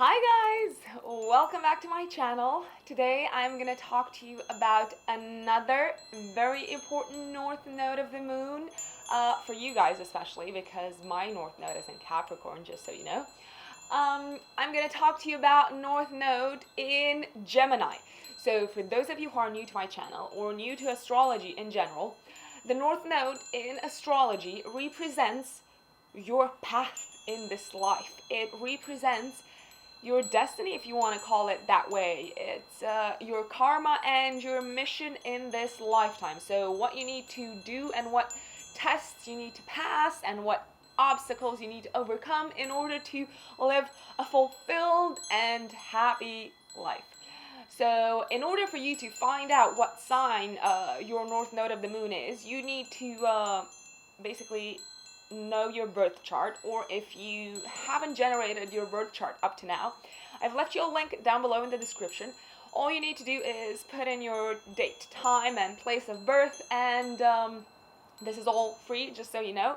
Hi guys! Welcome back to my channel. Today I'm gonna talk to you about another very important north node of the moon, for you guys especially because my north node is in Capricorn, just so you know. I'm gonna talk to you about north node in Gemini. So for those of you who are new to my channel or new to astrology in general, the north node in astrology represents your path in this life. It represents your destiny, if you want to call it that way. It's your karma and your mission in this lifetime. So what you need to do and what tests you need to pass and what obstacles you need to overcome in order to live a fulfilled and happy life. So in order for you to find out what sign your north node of the moon is, you need to basically know your birth chart, or if you haven't generated your birth chart up to now, I've left you a link down below in the description. All you need to do is put in your date, time, and place of birth, and this is all free, just so you know.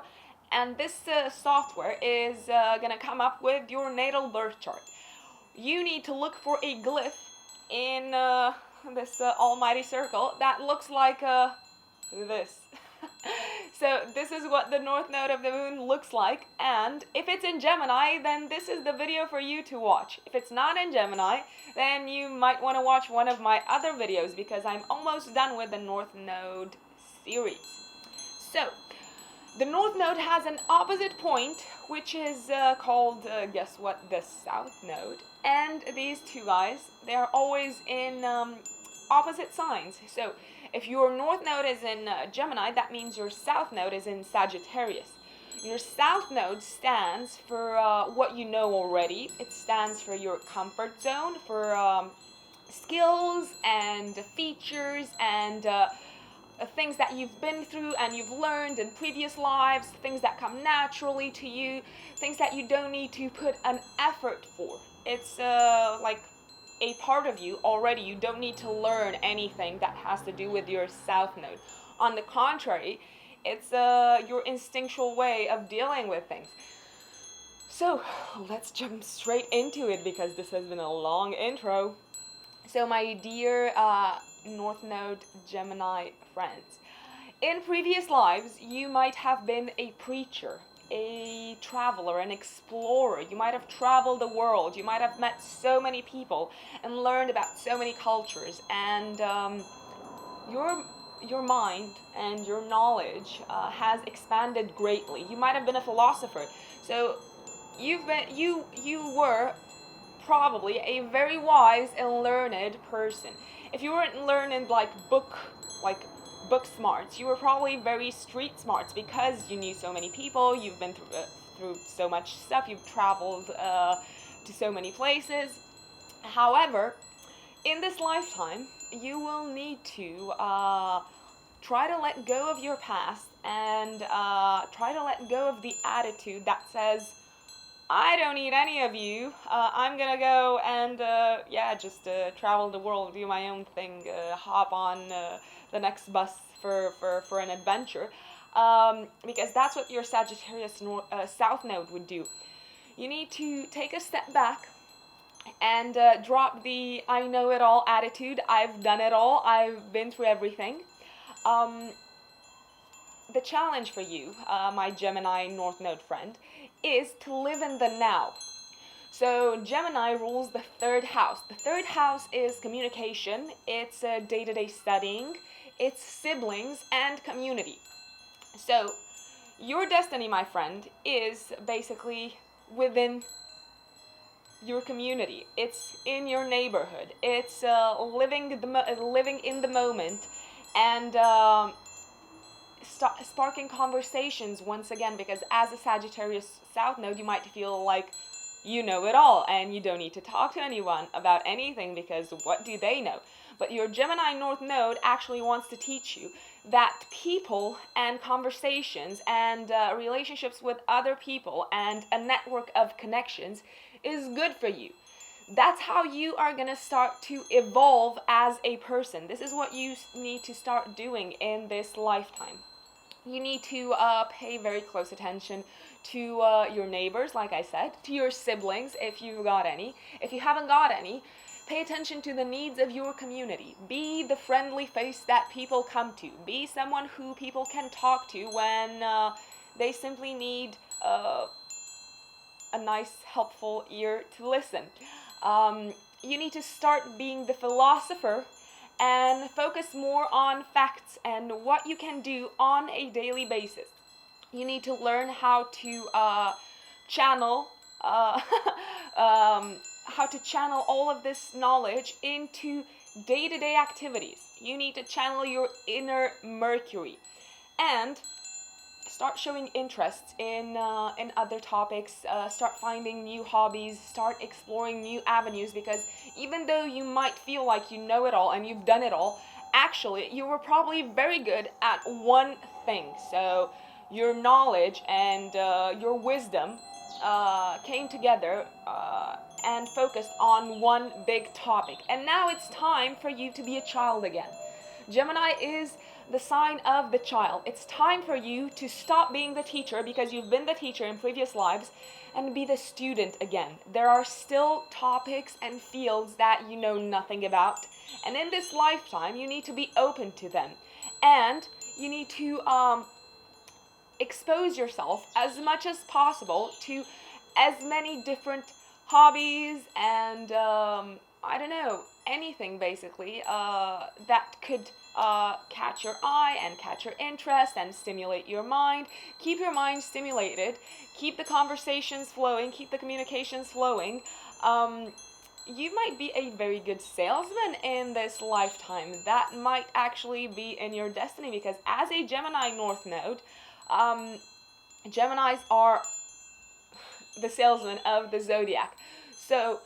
And this software is gonna come up with your natal birth chart. You need to look for a glyph in this almighty circle that looks like this. So this is what the north node of the moon looks like, and if it's in Gemini, then this is the video for you to watch. If it's not in Gemini, then you might want to watch one of my other videos because I'm almost done with the north node series. So the north node has an opposite point, which is called, guess what, the south node. And these two guys, they are always in opposite signs. So if your north node is in Gemini, that means your south node is in Sagittarius. Your south node stands for what you know already. It stands for your comfort zone, for skills and features and things that you've been through and you've learned in previous lives, things that come naturally to you, things that you don't need to put an effort for. It's like a part of you already. You don't need to learn anything that has to do with your south node. On the contrary, it's your instinctual way of dealing with things. So let's jump straight into it because this has been a long intro. So my dear north node Gemini friends, in previous lives you might have been a preacher, a traveler, an explorer. You might have traveled the world. You might have met so many people and learned about so many cultures, and your mind and your knowledge has expanded greatly. You might have been a philosopher, so you were probably a very wise and learned person. If you weren't learned like book smarts, you were probably very street smarts because you knew so many people, you've been through so much stuff, you've traveled to so many places. However, in this lifetime, you will need to try to let go of your past and try to let go of the attitude that says, I don't need any of you. I'm gonna go and just travel the world, do my own thing, hop on the next bus for an adventure, because that's what your Sagittarius south node would do. You need to take a step back and drop the I know it all attitude. I've done it all. I've been through everything. The challenge for you, my Gemini north node friend, is to live in the now. So Gemini rules the third house. The third house is communication, it's day-to-day studying, it's siblings and community. So your destiny, my friend, is basically within your community. It's in your neighborhood. It's living in the moment and sparking conversations once again, because as a Sagittarius south node, you might feel like you know it all and you don't need to talk to anyone about anything because what do they know? But your Gemini north node actually wants to teach you that people and conversations and relationships with other people and a network of connections is good for you. That's how you are going to start to evolve as a person. This is what you need to start doing in this lifetime. You need to pay very close attention to your neighbors, like I said, to your siblings if you've got any. If you haven't got any, pay attention to the needs of your community. Be the friendly face that people come to. Be someone who people can talk to when they simply need a nice, helpful ear to listen. You need to start being the philosopher and focus more on facts and what you can do on a daily basis. You need to learn how to channel how to channel all of this knowledge into day-to-day activities. You need to channel your inner Mercury and start showing interest in other topics. Start finding new hobbies. Start exploring new avenues, because even though you might feel like you know it all and you've done it all, actually you were probably very good at one thing. So your knowledge and your wisdom came together and focused on one big topic. And now it's time for you to be a child again. Gemini is the sign of the child. It's time for you to stop being the teacher, because you've been the teacher in previous lives, and be the student again. There are still topics and fields that you know nothing about, and in this lifetime you need to be open to them, and you need to expose yourself as much as possible to as many different hobbies and I don't know, anything basically that could catch your eye and catch your interest and stimulate your mind. Keep your mind stimulated, keep the conversations flowing, keep the communications flowing. You might be a very good salesman in this lifetime. That might actually be in your destiny, because as a Gemini North Node, Geminis are the salesman of the zodiac. So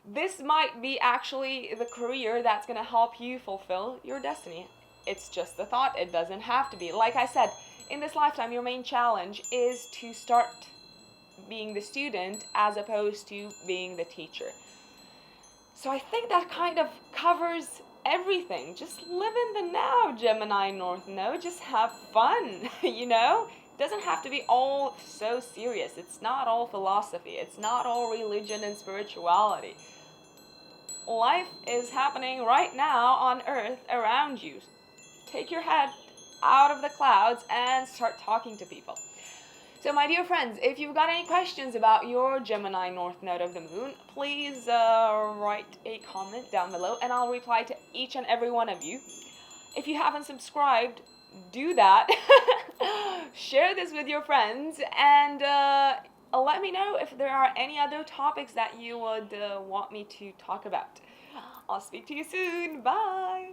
this might be actually the career that's going to help you fulfill your destiny. It's just a thought. It doesn't have to be. Like I said, in this lifetime, your main challenge is to start being the student as opposed to being the teacher. So I think that kind of covers everything. Just live in the now, Gemini North Node. Just have fun, you know? It doesn't have to be all so serious. It's not all philosophy. It's not all religion and spirituality. Life is happening right now on Earth around you. Take your head out of the clouds and start talking to people. So my dear friends, if you've got any questions about your Gemini North Node of the Moon, please write a comment down below and I'll reply to each and every one of you. If you haven't subscribed, do that. Share this with your friends, and let me know if there are any other topics that you would want me to talk about. I'll speak to you soon. Bye.